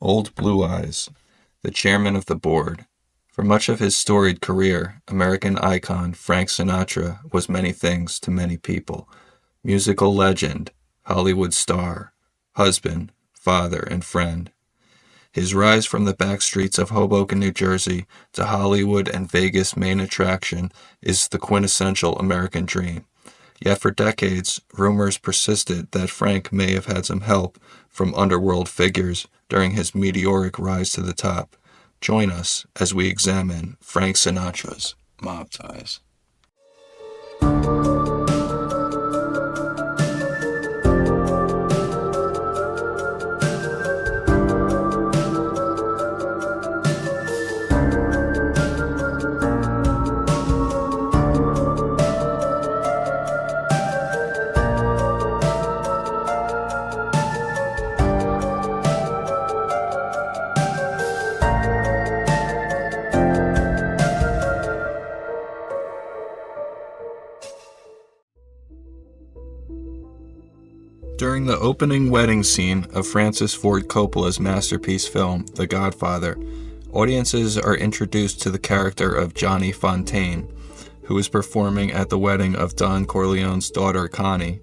Old Blue Eyes, the chairman of the board. For much of his storied career, American icon Frank Sinatra was many things to many people. Musical legend, Hollywood star, husband, father, and friend. His rise from the back streets of Hoboken, New Jersey to Hollywood and Vegas' main attraction is the quintessential American dream. Yet for decades, rumors persisted that Frank may have had some help from underworld figures during his meteoric rise to the top. Join us as we examine Frank Sinatra's mob ties. During the opening wedding scene of Francis Ford Coppola's masterpiece film, The Godfather, audiences are introduced to the character of Johhny Fontane, who is performing at the wedding of Don Corleone's daughter, Connie.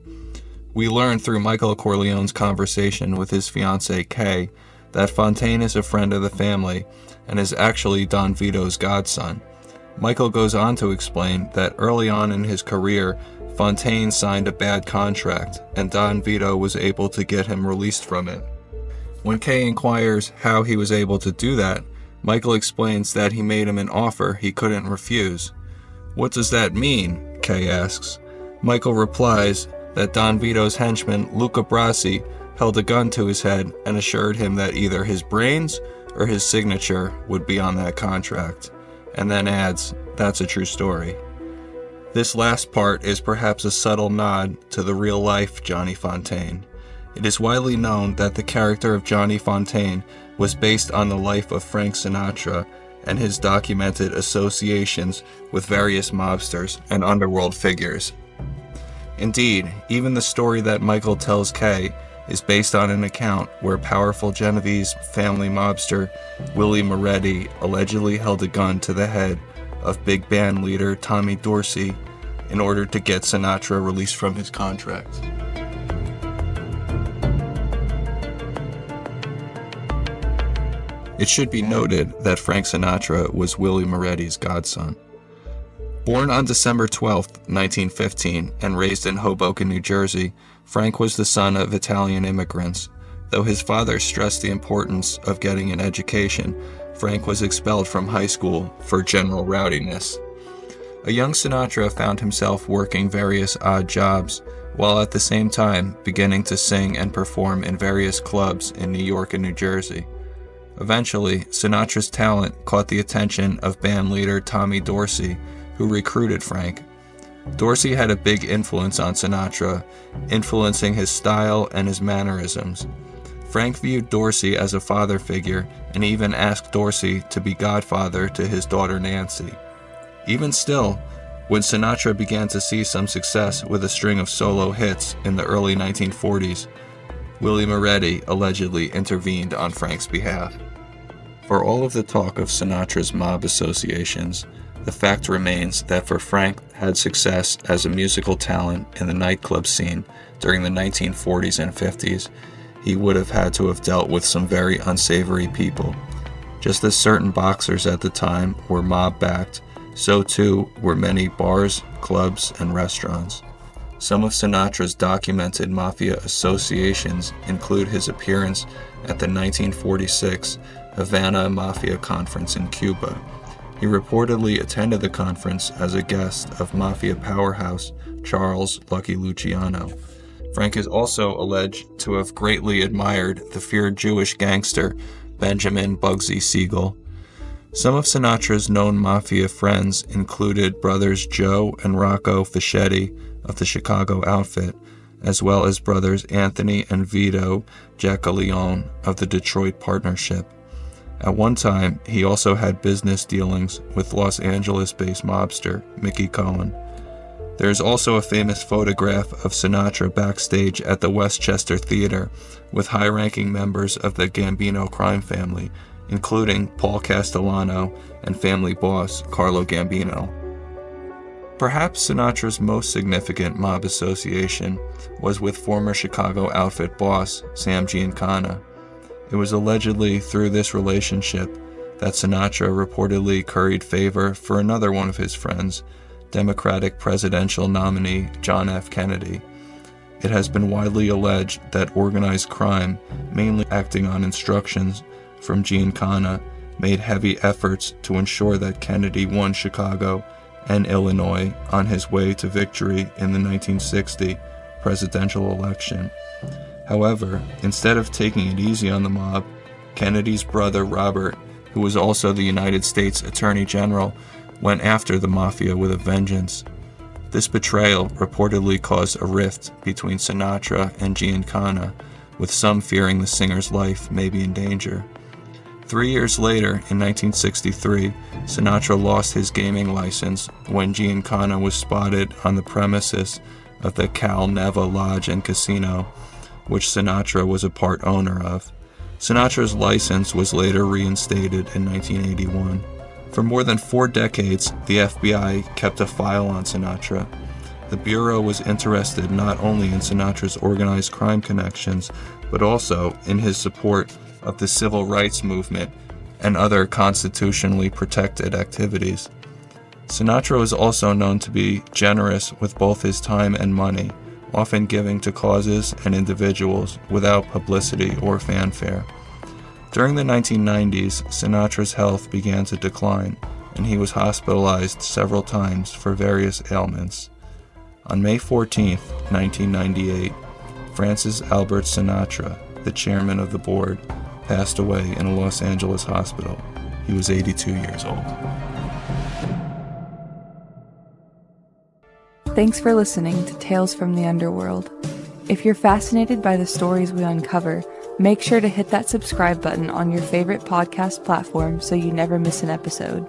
We learn through Michael Corleone's conversation with his fiancée, Kay, that Fontane is a friend of the family and is actually Don Vito's godson. Michael goes on to explain that early on in his career, Fontane signed a bad contract, and Don Vito was able to get him released from it. When Kay inquires how he was able to do that, Michael explains that he made him an offer he couldn't refuse. "What does that mean?" Kay asks. Michael replies that Don Vito's henchman, Luca Brasi, held a gun to his head and assured him that either his brains or his signature would be on that contract, and then adds, "That's a true story." This last part is perhaps a subtle nod to the real-life Johhny Fontane. It is widely known that the character of Johhny Fontane was based on the life of Frank Sinatra and his documented associations with various mobsters and underworld figures. Indeed, even the story that Michael tells Kay is based on an account where powerful Genovese family mobster Willie Moretti allegedly held a gun to the head of big band leader Tommy Dorsey in order to get Sinatra released from his contract. It should be noted that Frank Sinatra was Willie Moretti's godson. Born on December 12, 1915, and raised in Hoboken, New Jersey, Frank was the son of Italian immigrants. Though his father stressed the importance of getting an education, Frank was expelled from high school for general rowdiness. A young Sinatra found himself working various odd jobs, while at the same time beginning to sing and perform in various clubs in New York and New Jersey. Eventually, Sinatra's talent caught the attention of band leader Tommy Dorsey, who recruited Frank. Dorsey had a big influence on Sinatra, influencing his style and his mannerisms. Frank viewed Dorsey as a father figure and even asked Dorsey to be godfather to his daughter Nancy. Even still, when Sinatra began to see some success with a string of solo hits in the early 1940s, Willie Moretti allegedly intervened on Frank's behalf. For all of the talk of Sinatra's mob associations, the fact remains that for Frank had success as a musical talent in the nightclub scene during the 1940s and 50s, he would have had to have dealt with some very unsavory people. Just as certain boxers at the time were mob-backed, so too were many bars, clubs, and restaurants. Some of Sinatra's documented mafia associations include his appearance at the 1946 Havana Mafia Conference in Cuba. He reportedly attended the conference as a guest of mafia powerhouse Charles Lucky Luciano. Frank is also alleged to have greatly admired the feared Jewish gangster Benjamin Bugsy Siegel. Some of Sinatra's known mafia friends included brothers Joe and Rocco Fischetti of the Chicago outfit, as well as brothers Anthony and Vito Corleone of the Detroit partnership. At one time, he also had business dealings with Los Angeles-based mobster Mickey Cohen. There is also a famous photograph of Sinatra backstage at the Westchester Theater with high-ranking members of the Gambino crime family, including Paul Castellano and family boss Carlo Gambino. Perhaps Sinatra's most significant mob association was with former Chicago outfit boss Sam Giancana. It was allegedly through this relationship that Sinatra reportedly curried favor for another one of his friends, Democratic presidential nominee John F. Kennedy. It has been widely alleged that organized crime, mainly acting on instructions from Giancana, made heavy efforts to ensure that Kennedy won Chicago and Illinois on his way to victory in the 1960 presidential election. However, instead of taking it easy on the mob, Kennedy's brother Robert, who was also the United States Attorney General, went after the mafia with a vengeance. This betrayal reportedly caused a rift between Sinatra and Giancana, with some fearing the singer's life may be in danger. 3 years later, in 1963, Sinatra lost his gaming license when Giancana was spotted on the premises of the Cal Neva Lodge and Casino, which Sinatra was a part owner of. Sinatra's license was later reinstated in 1981. For more than 4 decades, the FBI kept a file on Sinatra. The Bureau was interested not only in Sinatra's organized crime connections, but also in his support of the civil rights movement and other constitutionally protected activities. Sinatra was also known to be generous with both his time and money, often giving to causes and individuals without publicity or fanfare. During the 1990s, Sinatra's health began to decline, and he was hospitalized several times for various ailments. On May 14, 1998, Francis Albert Sinatra, the chairman of the board, passed away in a Los Angeles hospital. He was 82 years old. Thanks for listening to Tales from the Underworld. If you're fascinated by the stories we uncover, make sure to hit that subscribe button on your favorite podcast platform so you never miss an episode.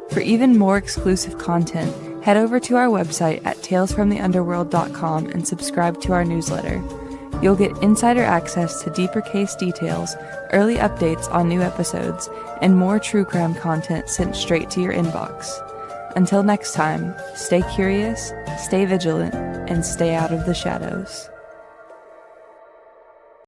For even more exclusive content, head over to our website at talesfromtheunderworld.com and subscribe to our newsletter. You'll get insider access to deeper case details, early updates on new episodes, and more true crime content sent straight to your inbox. Until next time, stay curious, stay vigilant, and stay out of the shadows.